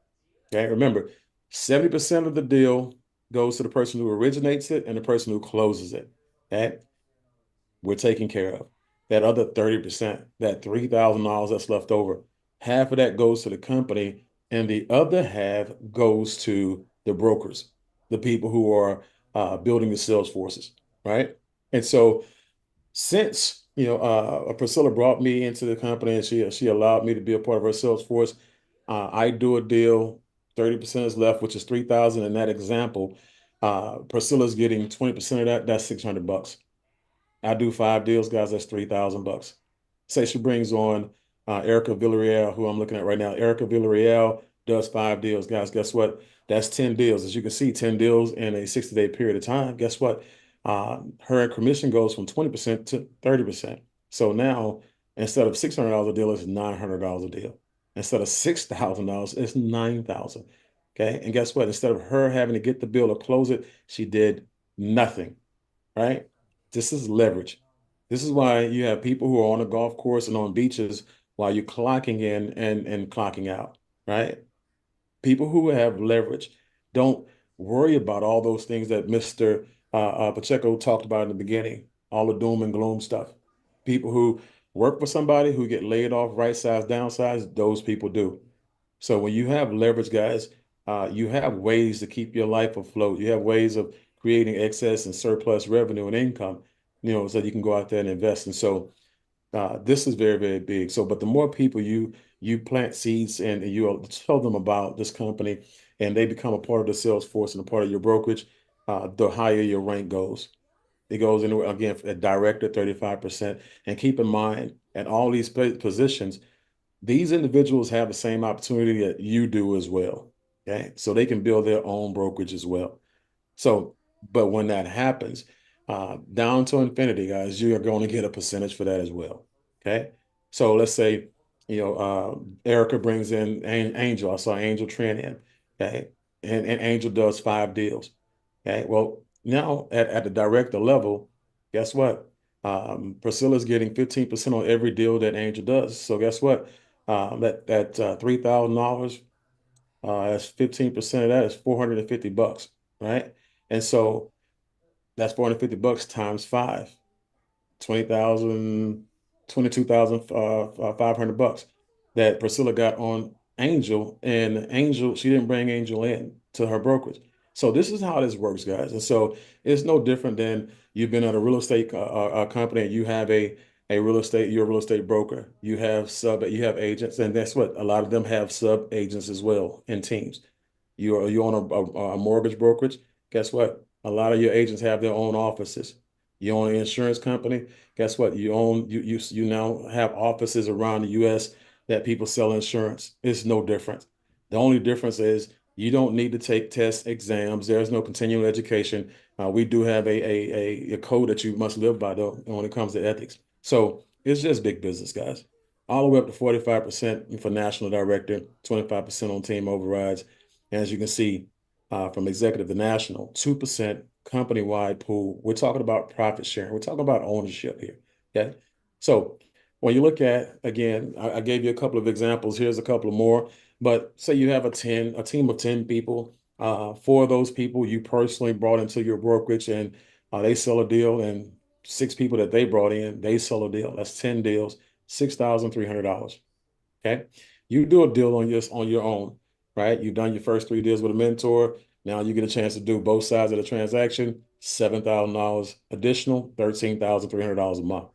Okay, remember, 70% of the deal goes to the person who originates it and the person who closes it. Okay, we're taken care of. That other 30%, that $3,000 that's left over, half of that goes to the company, and the other half goes to the brokers, the people who are building the sales forces, right? And so since Priscilla brought me into the company and she allowed me to be a part of her sales force, I do a deal, 30% is left, which is 3,000 in that example. Priscilla's getting 20% of that, that's $600. I do 5 deals, guys, that's $3,000. Say she brings on Erica Villarreal, who I'm looking at right now. Erica Villarreal does 5 deals, guys. Guess what? That's 10 deals. As you can see, 10 deals in a 60-day period of time. Guess what? Her commission goes from 20% to 30%. So now, instead of $600 a deal, it's $900 a deal. Instead of $6,000, it's $9,000. Okay. And guess what? Instead of her having to get the bill or close it, she did nothing. Right? This is leverage. This is why you have people who are on a golf course and on beaches while you're clocking in and clocking out. Right? People who have leverage don't worry about all those things that Mr. Pacheco talked about in the beginning, all the doom and gloom stuff. People who work for somebody who get laid off, right size, downsize, those people do. So when you have leverage, guys, you have ways to keep your life afloat. You have ways of creating excess and surplus revenue and income, so you can go out there and invest. And so this is very, very big. So, but the more people you plant seeds and you tell them about this company and they become a part of the sales force and a part of your brokerage, the higher your rank goes. It goes anywhere, again, at director, 35%. And keep in mind, at all these positions, these individuals have the same opportunity that you do as well. Okay. So they can build their own brokerage as well. So, but when that happens, down to infinity, guys, you are going to get a percentage for that as well. Okay. So let's say, Erica brings in Angel. I saw Angel trend in. Okay. And Angel does 5 deals. Okay. Well, now at the director level, guess what? Priscilla's getting 15% on every deal that Angel does. So guess what? That $3,000, that's 15% of that is $450, right? And so that's $450 times 5, 20,000, 22,500 bucks that Priscilla got on Angel, and Angel, she didn't bring Angel in to her brokerage. So this is how this works, guys. And so it's no different than you've been at a real estate company and you have you're a real estate broker. You have agents, and that's what a lot of them have sub agents as well in teams. You own a mortgage brokerage. Guess what? A lot of your agents have their own offices. You own an insurance company. Guess what? You now have offices around the U.S. that people sell insurance. It's no different. The only difference is you don't need to take tests, exams. There's no continuing education. We do have a code that you must live by, though, when it comes to ethics. So it's just big business, guys. All the way up to 45% for national director, 25% on team overrides. And as you can see, from executive to national, 2% company-wide pool. We're talking about profit sharing. We're talking about ownership here. Okay. So when you look at, again, I gave you a couple of examples. Here's a couple of more. But say you have a team of 10 people. 4 of those people you personally brought into your brokerage, and they sell a deal, and 6 people that they brought in, they sell a deal. That's 10 deals, $6,300. Okay. You do a deal on your own, right? You've done your first 3 deals with a mentor. Now you get a chance to do both sides of the transaction, $7,000 additional, $13,300 a month.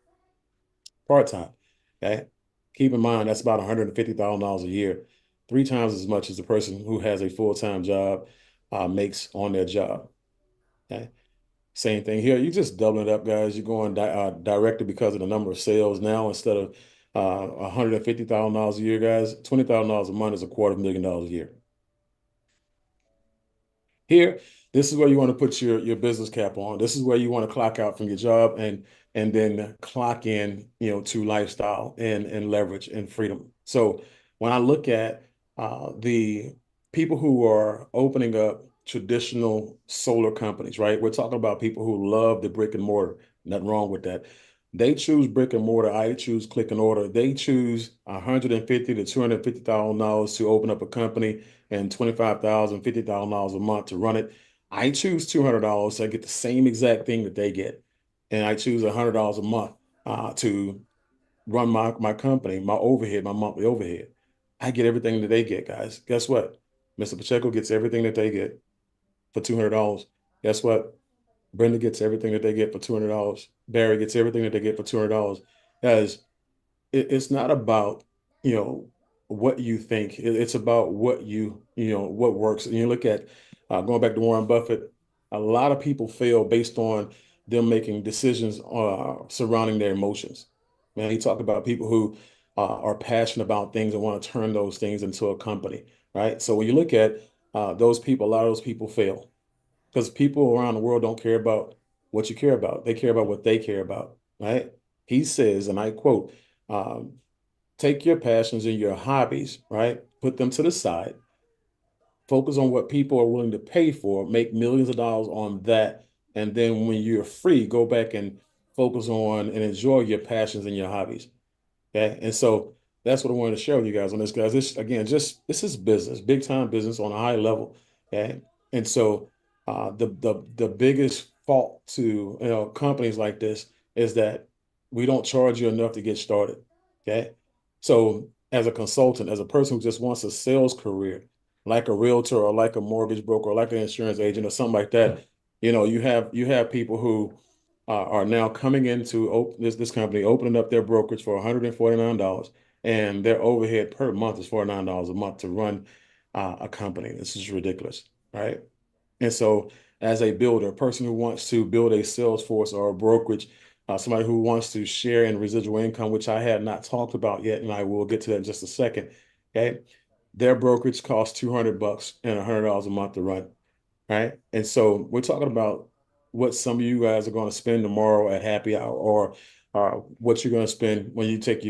Part-time. Okay. Keep in mind, that's about $150,000 a year, 3 times as much as the person who has a full-time job makes on their job. Okay. Same thing here. You just doubling it up, guys. You're going directly because of the number of sales now. Instead of $150,000 a year, guys, $20,000 a month is $250,000 a year. Here, this is where you want to put your business cap on. This is where you want to clock out from your job and then clock in, to lifestyle and leverage and freedom. So when I look at the people who are opening up traditional solar companies, right? We're talking about people who love the brick and mortar. Nothing wrong with that. They choose brick and mortar. I choose click and order. They choose $150,000 to $250,000 to open up a company and $25,000, $50,000 a month to run it. I choose $200, so I get the same exact thing that they get, and I choose $100 a month to run my company, my overhead, my monthly overhead. I get everything that they get, guys. Guess what? Mr. Pacheco gets everything that they get for $200. Guess what? Brenda gets everything that they get for $200. Barry gets everything that they get for $200. Guys, it's not about, what you think. It's about what what works. And you look at, going back to Warren Buffett, a lot of people fail based on them making decisions surrounding their emotions. Man, he talked about people who are passionate about things and want to turn those things into a company, right? So when you look at those people, a lot of those people fail because people around the world don't care about what you care about. They care about what they care about, right? He says, and I quote, um, take your passions and your hobbies, right? Put them to the side. Focus on what people are willing to pay for, make millions of dollars on that. And then when you're free, go back and focus on and enjoy your passions and your hobbies. Okay. And so that's what I wanted to share with you guys on this, guys. This again, just this is business, big time business on a high level. Okay. And so the biggest fault to companies like this is that we don't charge you enough to get started. Okay. So as a consultant, as a person who just wants a sales career, like a realtor or like a mortgage broker or like an insurance agent or something like that, you have people who are now coming into this company, opening up their brokerage for $149, and their overhead per month is $49 a month to run a company. This is ridiculous, right? And so, as a builder, a person who wants to build a sales force or a brokerage, somebody who wants to share in residual income, which I have not talked about yet, and I will get to that in just a second. Okay, their brokerage costs $200 and $100 a month to run, right? And so we're talking about what some of you guys are going to spend tomorrow at happy hour, or what you're going to spend when you take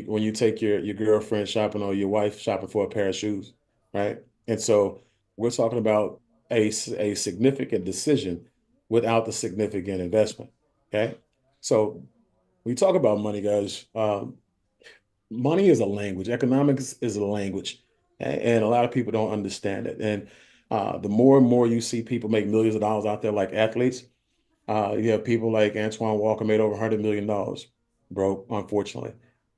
your girlfriend shopping or your wife shopping for a pair of shoes, right? And so we're talking about a significant decision without the significant investment. Okay, so we talk about money, guys. Money is a language. Economics is a language, and a lot of people don't understand it. And the more and more you see people make millions of dollars out there, like athletes, you have people like Antoine Walker made over $100 million, broke, unfortunately.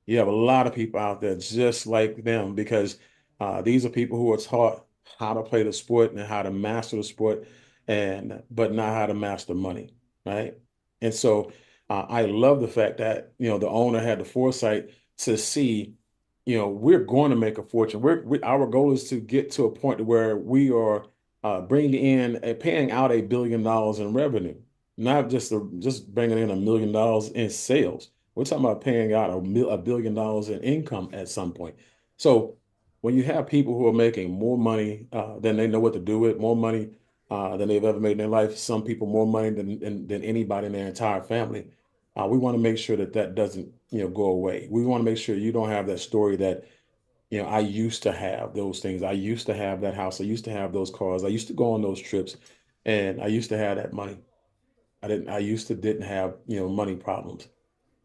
You have a lot of people out there just like them because these are people who are taught how to play the sport and how to master the sport, but not how to master money, right? And so I love the fact that the owner had the foresight to see, we're going to make a fortune. Our goal is to get to a point where we are bringing in, paying out $1 billion in revenue, not just bringing in $1 million in sales. We're talking about paying out $1 billion in income at some point. So when you have people who are making more money than they know what to do with, more money than they've ever made in their life, some people more money than anybody in their entire family, we want to make sure that doesn't go away. We want to make sure you don't have that story that I used to have those things. I used to have that house. I used to have those cars. I used to go on those trips, and I used to have that money. I used to didn't have, money problems.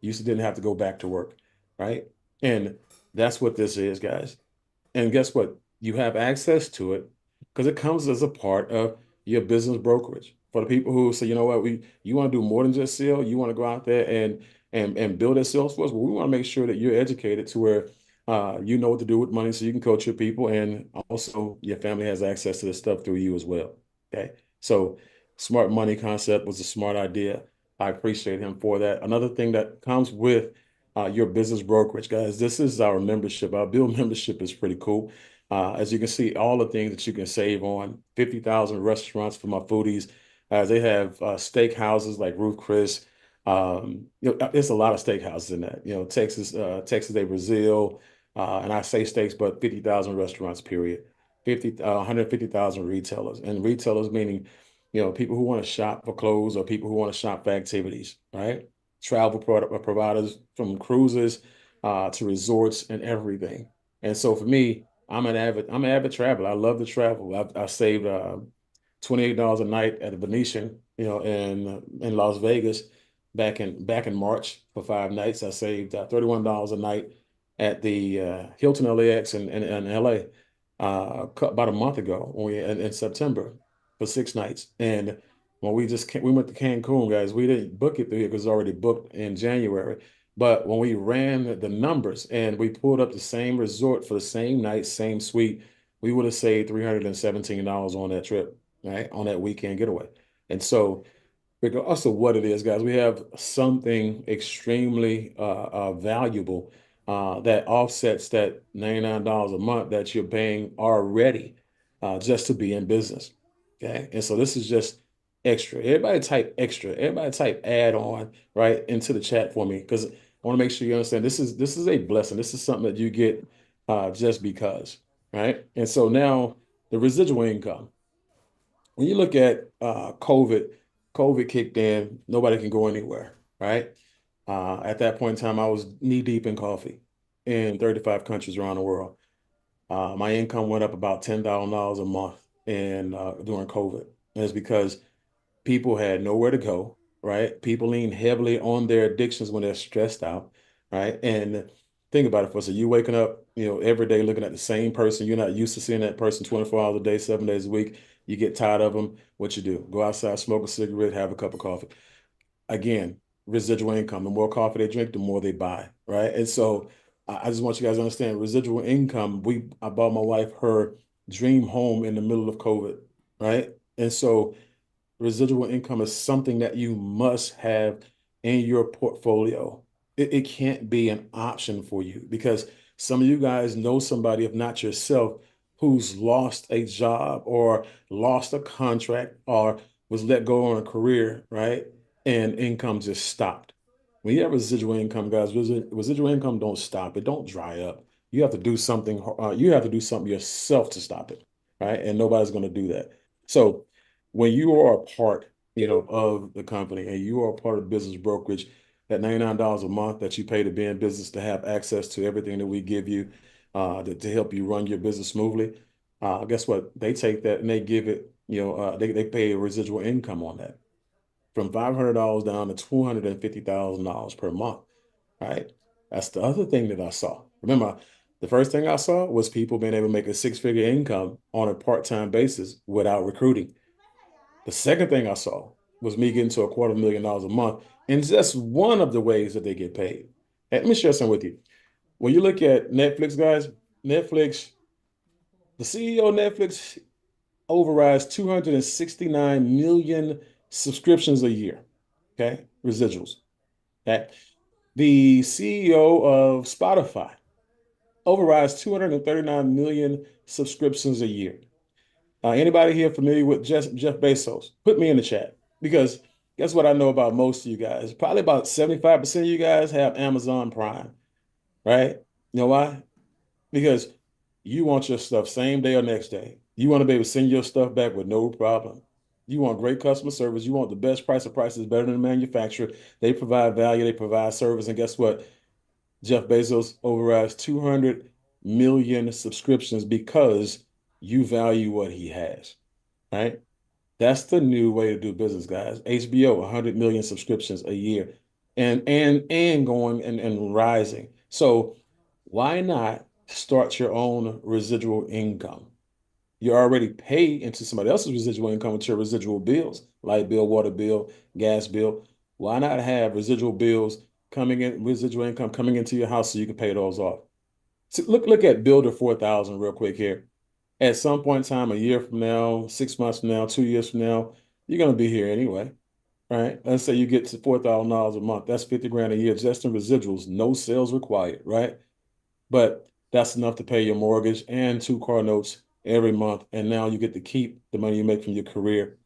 Used to didn't have to go back to work, right? And that's what this is, guys. And guess what? You have access to it because it comes as a part of your business brokerage. For the people who say, you know what, you want to do more than just sell, you want to go out there and build a sales force. Well, we want to make sure that you're educated to where you know what to do with money so you can coach your people, and also your family has access to this stuff through you as well. Okay. So smart money concept was a smart idea. I appreciate him for that. Another thing that comes with your business brokerage, guys. This is our membership. Our Build membership is pretty cool. As you can see, all the things that you can save on 50,000 restaurants for my foodies. They have steak houses like Ruth Chris. There's a lot of steak houses in that. Texas de Brazil, and I say steaks, but 50,000 restaurants, period. 150,000 retailers, and retailers meaning, people who want to shop for clothes or people who want to shop for activities, right? Travel product providers from cruises to resorts and everything. And so for me, I'm an avid traveler. I love to travel. I saved $28 a night at the Venetian, in Las Vegas back in March for 5 nights. I saved $31 a night at the Hilton LAX in LA about a month ago in September for 6 nights. And when we went to Cancun, guys, we didn't book it through here because it's already booked in January. But when we ran the numbers and we pulled up the same resort for the same night, same suite, we would have saved $317 on that trip, right? On that weekend getaway. And so, regardless of what it is, guys, we have something extremely valuable that offsets that $99 a month that you're paying already just to be in business. Okay. And so this is just extra. Everybody type extra. Everybody type add on right into the chat for me because want to make sure you understand this is a blessing. This is something that you get just because, right? And so now the residual income. When you look at COVID kicked in, nobody can go anywhere, right? At that point in time, I was knee deep in coffee in 35 countries around the world. My income went up about $10,000 a month during COVID. And it's because people had nowhere to go, right? People lean heavily on their addictions when they're stressed out, right? And think about it for us. So you waking up, every day looking at the same person. You're not used to seeing that person 24 hours a day, 7 days a week. You get tired of them. What you do? Go outside, smoke a cigarette, have a cup of coffee. Again, residual income. The more coffee they drink, the more they buy, right? And so I just want you guys to understand residual income. I bought my wife her dream home in the middle of COVID, right? And so residual income is something that you must have in your portfolio. It can't be an option for you because some of you guys know somebody, if not yourself, who's lost a job or lost a contract or was let go on a career, right? And income just stopped. When you have residual income, guys, residual income don't stop. It don't dry up. You have to do something. You have to do something yourself to stop it, right? And nobody's going to do that. So when you are a part, of the company and you are a part of business brokerage, that $99 a month that you pay to be in business to have access to everything that we give you to help you run your business smoothly, guess what? They take that and they give it, they pay a residual income on that from $500 down to $250,000 per month, right? That's the other thing that I saw. Remember, the first thing I saw was people being able to make a six-figure income on a part-time basis without recruiting. The second thing I saw was me getting to $250,000 a month in just one of the ways that they get paid. And let me share some with you. When you look at Netflix, guys, the CEO of Netflix overrides 269 million subscriptions a year. Okay, residuals. Okay. The CEO of Spotify overrides 239 million subscriptions a year. Anybody here familiar with Jeff Bezos? Put me in the chat because guess what I know about most of you guys? Probably about 75% of you guys have Amazon Prime, right? You know why? Because you want your stuff same day or next day. You want to be able to send your stuff back with no problem. You want great customer service. You want the best price. The price is better than the manufacturer. They provide value. They provide service. And guess what? Jeff Bezos overrides 200 million subscriptions because you value what he has, right? That's the new way to do business, guys. HBO, 100 million subscriptions a year and going and rising. So why not start your own residual income? You already pay into somebody else's residual income with your residual bills, light bill, water bill, gas bill. Why not have residual income coming into your house so you can pay those off? So look at Builder 4000 real quick here. At some point in time, a year from now, 6 months from now, 2 years from now, you're going to be here anyway, right? Let's say you get to $4,000 a month. That's 50 grand a year just in residuals, no sales required, right? But that's enough to pay your mortgage and 2 car notes every month. And now you get to keep the money you make from your career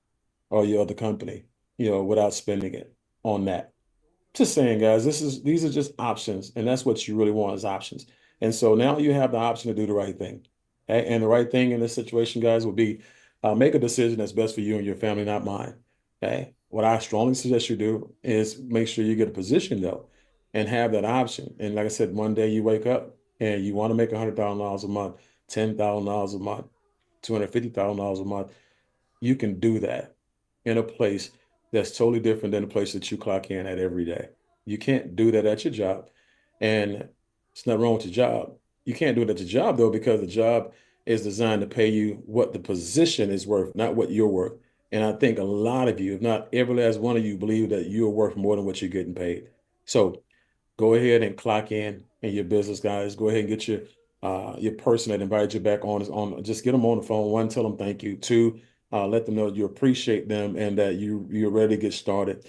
or your other company, without spending it on that. Just saying, guys, these are just options, and that's what you really want is options. And so now you have the option to do the right thing. Okay? And the right thing in this situation, guys, will be make a decision that's best for you and your family, not mine. Okay. What I strongly suggest you do is make sure you get a position though and have that option. And like I said, one day you wake up and you want to make $100,000 a month, $10,000 a month, $250,000 a month. You can do that in a place that's totally different than the place that you clock in at every day. You can't do that at your job. And it's not wrong with your job. You can't do it at your job though, because the job is designed to pay you what the position is worth, not what you're worth. And I think a lot of you, if not every last one of you, believe that you're worth more than what you're getting paid. So go ahead and clock in your business, guys. Go ahead and get your person that invited you back on. Just get them on the phone. One, tell them thank you. Two, let them know you appreciate them and that you're ready to get started.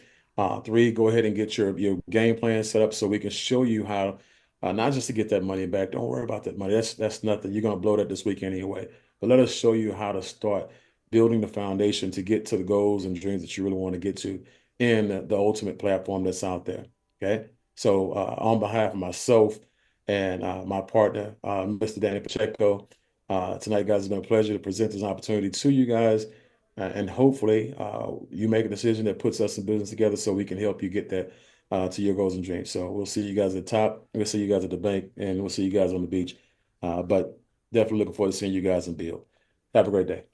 Three, go ahead and get your game plan set up so we can show you how not just to get that money back. Don't worry about that money. That's nothing. You're gonna blow that this week anyway. But let us show you how to start building the foundation to get to the goals and dreams that you really want to get to in the ultimate platform that's out there. Okay. So on behalf of myself and my partner, Mr. Danny Pacheco, tonight, guys, it's been a pleasure to present this opportunity to you guys. And hopefully you make a decision that puts us in business together so we can help you get that to your goals and dreams. So we'll see you guys at the top. We'll see you guys at the bank, and we'll see you guys on the beach. But definitely looking forward to seeing you guys in BYLD. Have a great day.